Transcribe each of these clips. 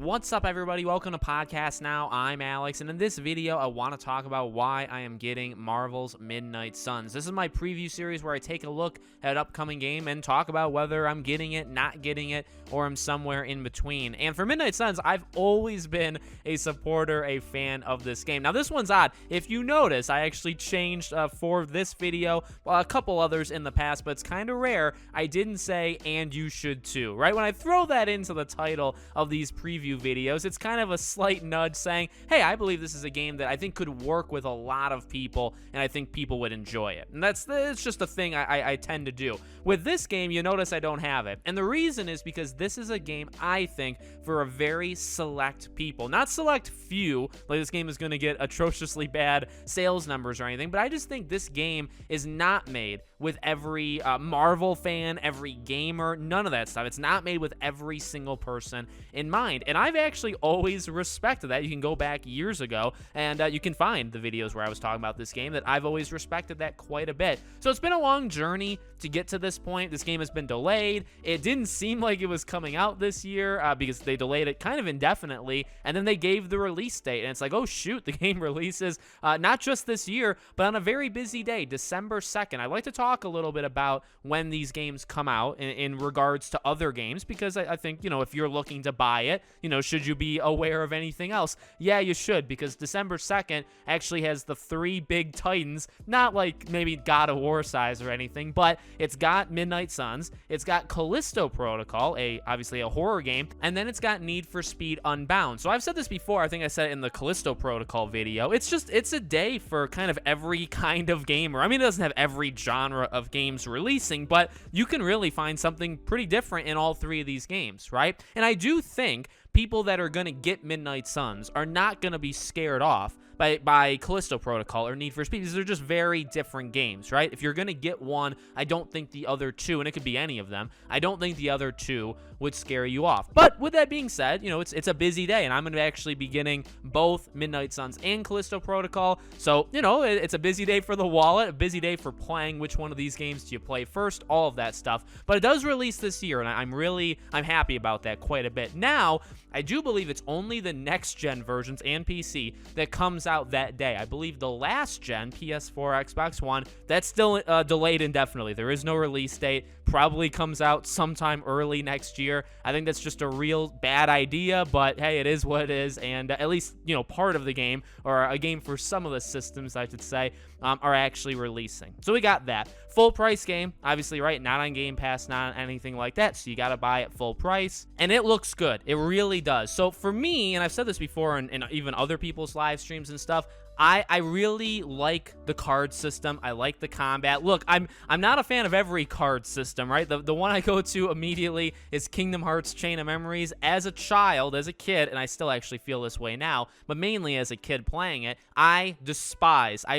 What's up, everybody? Welcome to Podcast Now. I'm Alex, and in this video, I want to talk about why I am getting Marvel's Midnight Suns. This is my preview series where I take a look at an upcoming game and talk about whether I'm getting it, not getting it, or I'm somewhere in between. And for Midnight Suns, I've always been a supporter, a fan of this game. Now, this one's odd. If you notice, I actually changed for this video, a couple others in the past, but it's kind of rare. I didn't say, and you should too, right? When I throw that into the title of these preview videos, it's kind of a slight nudge saying, hey, I believe this is a game that I think could work with a lot of people, and I think people would enjoy it. And it's just a thing I tend to do. With this game, you notice I don't have it. And the reason is because this is a game, I think, for a very select people. Not select few, like this game is going to get atrociously bad sales numbers or anything, but I just think this game is not made with every Marvel fan, every gamer, none of that stuff. It's not made with every single person in mind. And I've actually always respected that. You can go back years ago and you can find the videos where I was talking about this game, that I've always respected that quite a bit. So it's been a long journey to get to this point. This game has been delayed. It didn't seem like it was coming out this year because they delayed it kind of indefinitely, and then they gave the release date, and it's like, oh shoot, the game releases not just this year, but on a very busy day, December 2nd. I'd like to talk a little bit about when these games come out in regards to other games, because I think, you know, if you're looking to buy it, you know, should you be aware of anything else? Yeah, you should, because December 2nd actually has the 3 big titans, not like maybe God of War size or anything, but it's got Midnight Suns, it's got Callisto Protocol, obviously a horror game, and then it's got Need for Speed Unbound. So I've said this before, I think I said it in the Callisto Protocol video, it's a day for kind of every kind of gamer. I mean, it doesn't have every genre of games releasing, but you can really find something pretty different in all 3 of these games, right? And I do think people that are going to get Midnight Suns are not going to be scared off by Callisto Protocol or Need for Speed, because they're just very different games, right? If you're going to get one, I don't think the other 2, and it could be any of them, I don't think the other 2 would scare you off. But with that being said, you know, it's a busy day, and I'm going to actually be getting both Midnight Suns and Callisto Protocol, so, you know, it's a busy day for the wallet, a busy day for playing which one of these games do you play first, all of that stuff. But it does release this year, and I'm happy about that quite a bit. Now, I do believe it's only the next-gen versions and PC that comes out that day. I believe the last gen, PS4, Xbox One, that's still delayed indefinitely. There is no release date. Probably comes out sometime early next year. I think that's just a real bad idea, but hey, it is what it is, and at least, you know, part of the game, or a game for some of the systems, I should say, are actually releasing. So we got that. Full price game, obviously, right? Not on Game Pass, not on anything like that, so you gotta buy it full price, and it looks good. It really does. So for me, and I've said this before in even other people's live streams and stuff, I really like the card system. I like the combat. Look, I'm not a fan of every card system, right? The one I go to immediately is Kingdom Hearts Chain of Memories. As a child, as a kid, and I still actually feel this way now, but mainly as a kid playing it, I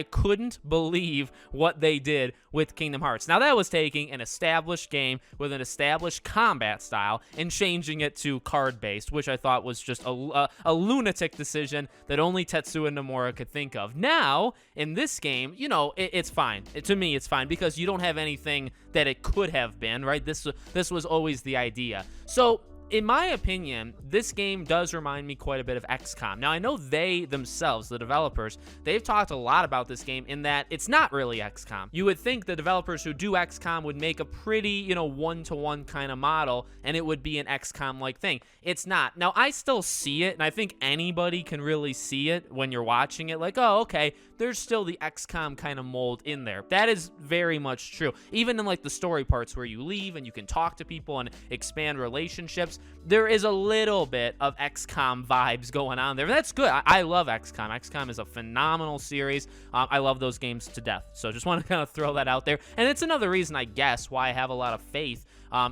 couldn't believe what they did with Kingdom Hearts. Now, that was taking an established game with an established combat style and changing it to card-based, which I thought was just a lunatic decision that only Tetsuya Nomura could think of. Now, in this game, you know, it's fine. To me, it's fine, because you don't have anything that it could have been, right? This was always the idea. So, in my opinion, this game does remind me quite a bit of XCOM. Now, I know they themselves, the developers, they've talked a lot about this game in that it's not really XCOM. You would think the developers who do XCOM would make a pretty, you know, one-to-one kind of model, and it would be an XCOM-like thing. It's not. Now, I still see it, and I think anybody can really see it when you're watching it, like, oh, okay, there's still the XCOM kind of mold in there. That is very much true. Even in, like, the story parts where you leave and you can talk to people and expand relationships, there is a little bit of XCOM vibes going on there. That's good. I love XCOM. XCOM is a phenomenal series. I love those games to death. So just want to kind of throw that out there. And it's another reason, I guess, why I have a lot of faith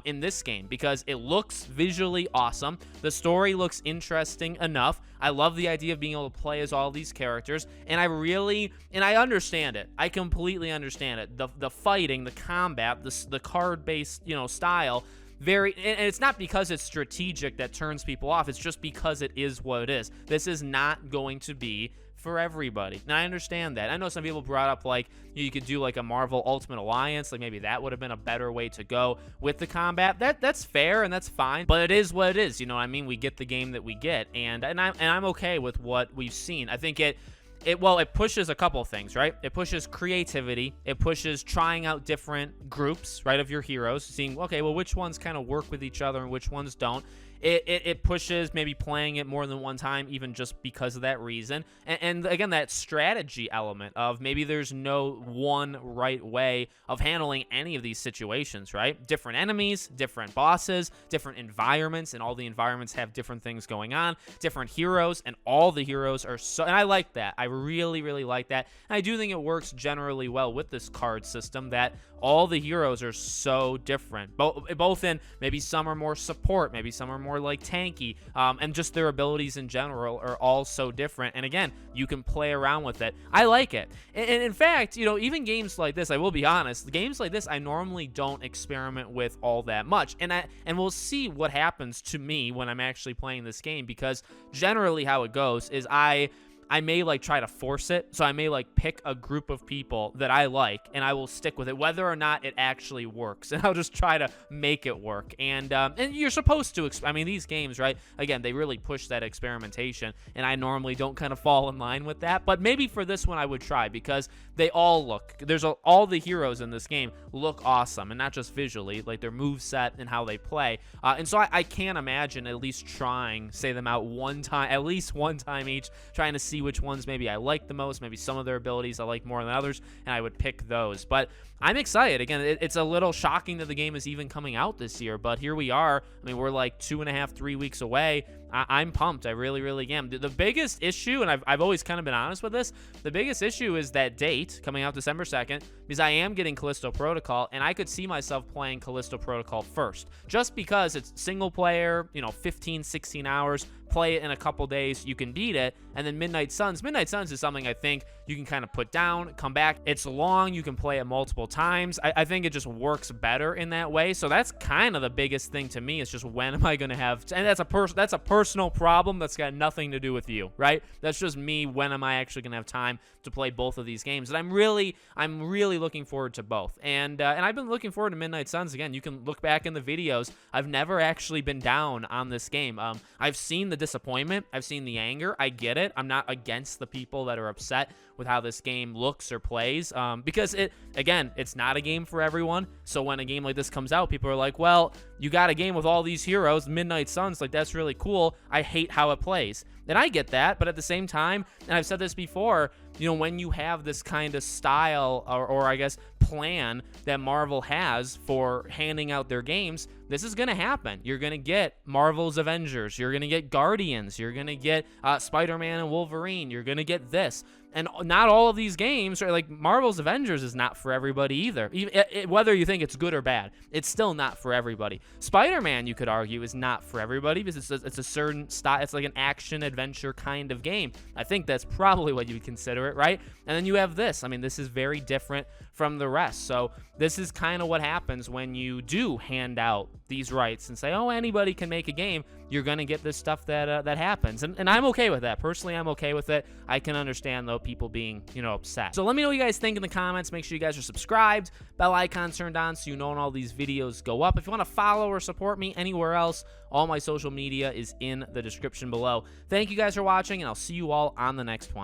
in this game, because it looks visually awesome. The story looks interesting enough. I love the idea of being able to play as all these characters, and I understand it. I completely understand it. The fighting, the combat, the card-based, you know, style, and it's not because it's strategic that turns people off. It's just because it is what it is. This is not going to be for everybody. Now, I understand that. I know some people brought up, like, you could do like a Marvel Ultimate Alliance, like maybe that would have been a better way to go with the combat. That's fair and that's fine, but it is what it is. You know what I mean? We get the game that we get, and I'm okay with what we've seen. I think it pushes a couple things, right? It pushes creativity. It pushes trying out different groups, right, of your heroes, seeing, okay, well, which ones kind of work with each other and which ones don't. It pushes maybe playing it more than one time, even just because of that reason. And again, that strategy element of maybe there's no one right way of handling any of these situations, right? Different enemies, different bosses, different environments, and all the environments have different things going on, different heroes, and all the heroes are so, and I like that. I really, really like that. And I do think it works generally well with this card system that all the heroes are so different, both in maybe some are more support, maybe some are more like tanky, and just their abilities in general are all so different. And again, you can play around with it. I like it. And in fact, you know, even games like this, I will be honest, games like this I normally don't experiment with all that much, and we'll see what happens to me when I'm actually playing this game, because generally how it goes is I may like try to force it. So I may like pick a group of people that I like and I will stick with it whether or not it actually works, and I'll just try to make it work. And you're supposed to I mean, these games, right, again, they really push that experimentation, and I normally don't kind of fall in line with that, but maybe for this one I would try, because they all look, all the heroes in this game look awesome, and not just visually, like their moveset and how they play, and so I can't imagine at least trying, say them out one time, at least one time each, trying to see which ones maybe I like the most, maybe some of their abilities I like more than others, and I would pick those. But I'm excited. Again, it's a little shocking that the game is even coming out this year, but here we are. I mean, we're like 2.5, 3 weeks away. I'm pumped. I really, really am. The biggest issue, and I've always kind of been honest with this, the biggest issue is that date coming out December 2nd, because I am getting Callisto Protocol, and I could see myself playing Callisto Protocol first, just because it's single player, you know, 15, 16 hours, play it in a couple days, you can beat it. And then Midnight Suns is something I think you can kind of put down, come back. It's long, you can play it multiple times. I think it just works better in that way. So that's kind of the biggest thing to me, is just when am I going to have, and that's a personal problem that's got nothing to do with you, right? That's just me. When am I actually going to have time to play both of these games? And I'm really looking forward to both. And I've been looking forward to Midnight Suns. Again, you can look back in the videos. I've never actually been down on this game. I've seen the disappointment. I've seen the anger. I get it. I'm not against the people that are upset with how this game looks or plays, because it's not a game for everyone. So when a game like this comes out, people are like, well, you got a game with all these heroes, Midnight Suns, like that's really cool. I hate how it plays. And I get that, but at the same time, and I've said this before, you know, when you have this kind of style or I guess plan that Marvel has for handing out their games, this is going to happen. You're going to get Marvel's Avengers. You're going to get Guardians. You're going to get Spider-Man and Wolverine. You're going to get this. And not all of these games are like Marvel's Avengers is not for everybody either. Whether you think it's good or bad, it's still not for everybody. Spider-Man, you could argue, is not for everybody because it's a certain style. It's like an action adventure kind of game. I think that's probably what you would consider it, right? And then you have this. I mean, this is very different from the rest. So this is kind of what happens when you do hand out these rights and say, oh, anybody can make a game. You're going to get this stuff that happens. And I'm okay with that. Personally, I'm okay with it. I can understand, though, people being, you know, upset. So let me know what you guys think in the comments. Make sure you guys are subscribed. Bell icon turned on so you know when all these videos go up. If you want to follow or support me anywhere else, all my social media is in the description below. Thank you guys for watching, and I'll see you all on the next one.